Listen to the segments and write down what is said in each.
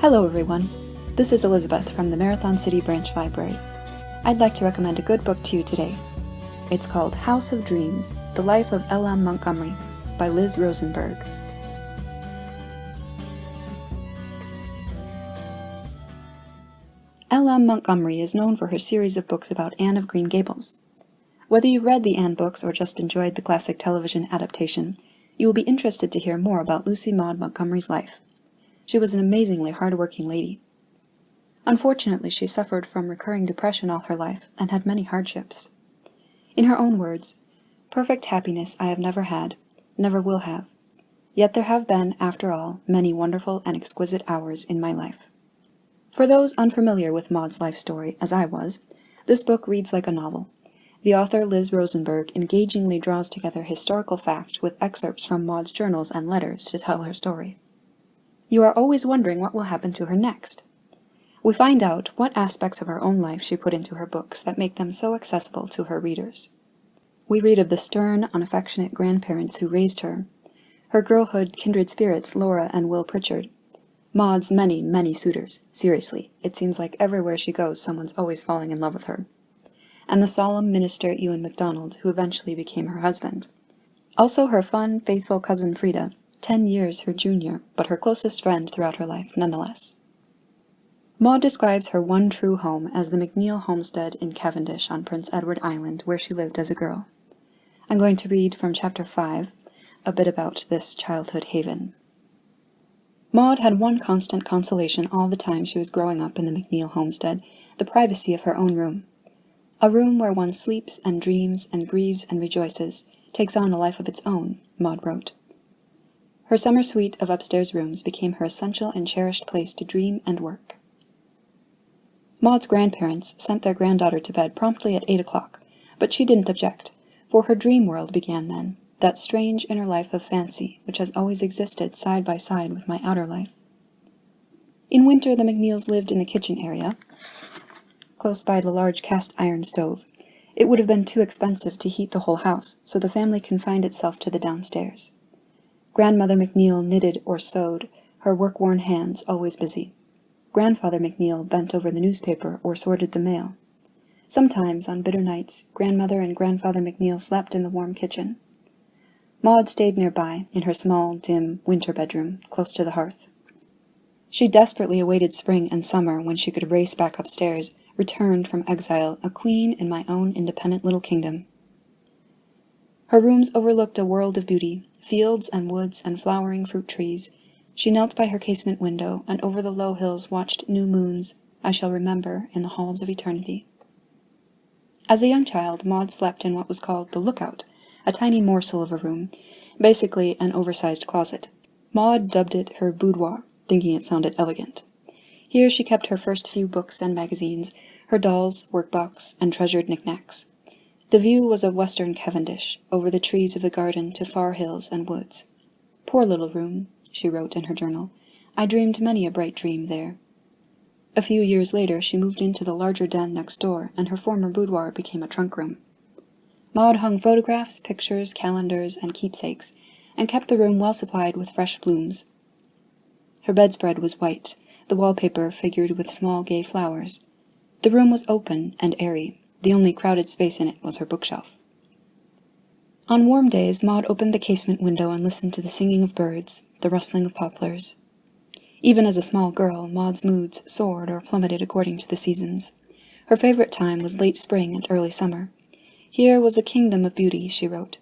Hello everyone, this is Elizabeth from the Marathon City Branch Library. I'd like to recommend a good book to you today. It's called House of Dreams, The Life of L.M. Montgomery by Liz Rosenberg. L.M. Montgomery is known for her series of books about Anne of Green Gables. Whether you've read the Anne books or just enjoyed the classic television adaptation, you will be interested to hear more about Lucy Maud Montgomery's life. She was an amazingly hard-working lady. Unfortunately, she suffered from recurring depression all her life and had many hardships. In her own words, "Perfect happiness I have never had, never will have. Yet there have been, after all, many wonderful and exquisite hours in my life." For those unfamiliar with Maud's life story, as I was, this book reads like a novel. The author, Liz Rosenberg, engagingly draws together historical fact with excerpts from Maud's journals and letters to tell her story. You are always wondering what will happen to her next. We find out what aspects of her own life she put into her books that make them so accessible to her readers. We read of the stern, unaffectionate grandparents who raised her, her girlhood kindred spirits Laura and Will Pritchard, Maud's many, many suitors. Seriously, it seems like everywhere she goes someone's always falling in love with her. And the solemn minister Ewan MacDonald, who eventually became her husband. Also her fun, faithful cousin Frida, 10 years her junior, but her closest friend throughout her life nonetheless. Maud describes her one true home as the McNeill homestead in Cavendish on Prince Edward Island, where she lived as a girl. I'm going to read from Chapter 5, a bit about this childhood haven. Maud had one constant consolation all the time she was growing up in the McNeill homestead, the privacy of her own room. A room where one sleeps and dreams and grieves and rejoices, takes on a life of its own, Maud wrote. Her summer suite of upstairs rooms became her essential and cherished place to dream and work. Maud's grandparents sent their granddaughter to bed promptly at 8 o'clock, but she didn't object, for her dream world began then, that strange inner life of fancy which has always existed side by side with my outer life. In winter the McNeills lived in the kitchen area, close by the large cast-iron stove. It would have been too expensive to heat the whole house, so the family confined itself to the downstairs. Grandmother McNeill knitted or sewed, her work-worn hands always busy. Grandfather McNeill bent over the newspaper or sorted the mail. Sometimes, on bitter nights, Grandmother and Grandfather McNeill slept in the warm kitchen. Maud stayed nearby, in her small, dim, winter bedroom, close to the hearth. She desperately awaited spring and summer when she could race back upstairs, returned from exile, a queen in my own independent little kingdom. Her rooms overlooked a world of beauty, fields and woods and flowering fruit trees. She knelt by her casement window, and over the low hills watched new moons I shall remember in the halls of eternity. As a young child, Maud slept in what was called the lookout, a tiny morsel of a room, basically an oversized closet. Maud dubbed it her boudoir, thinking it sounded elegant. Here she kept her first few books and magazines, her dolls, workbox, and treasured knickknacks. The view was of western Cavendish, over the trees of the garden to far hills and woods. "Poor little room," she wrote in her journal. "I dreamed many a bright dream there." A few years later she moved into the larger den next door, and her former boudoir became a trunk room. Maud hung photographs, pictures, calendars, and keepsakes, and kept the room well supplied with fresh blooms. Her bedspread was white, the wallpaper figured with small gay flowers. The room was open and airy. The only crowded space in it was her bookshelf. On warm days, Maud opened the casement window and listened to the singing of birds, the rustling of poplars. Even as a small girl, Maud's moods soared or plummeted according to the seasons. Her favorite time was late spring and early summer. Here was a kingdom of beauty, she wrote.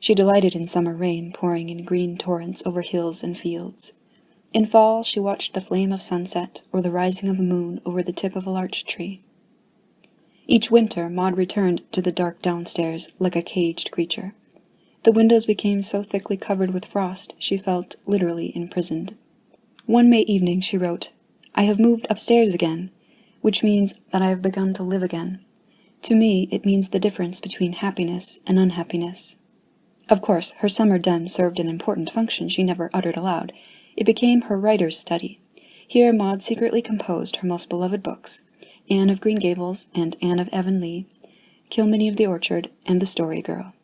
She delighted in summer rain pouring in green torrents over hills and fields. In fall, she watched the flame of sunset or the rising of a moon over the tip of a larch tree. Each winter, Maud returned to the dark downstairs like a caged creature. The windows became so thickly covered with frost she felt literally imprisoned. One May evening she wrote, "I have moved upstairs again, which means that I have begun to live again. To me, it means the difference between happiness and unhappiness." Of course, her summer den served an important function she never uttered aloud. It became her writer's study. Here Maud secretly composed her most beloved books, Anne of Green Gables and Anne of Avonlea, Kilmeny of the Orchard, and The Story Girl.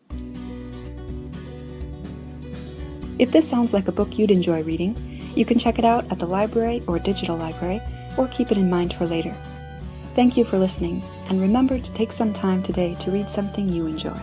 If this sounds like a book you'd enjoy reading, You can check it out at the library or digital library, or keep it in mind for later. Thank you for listening, and remember to take some time today to read something you enjoy.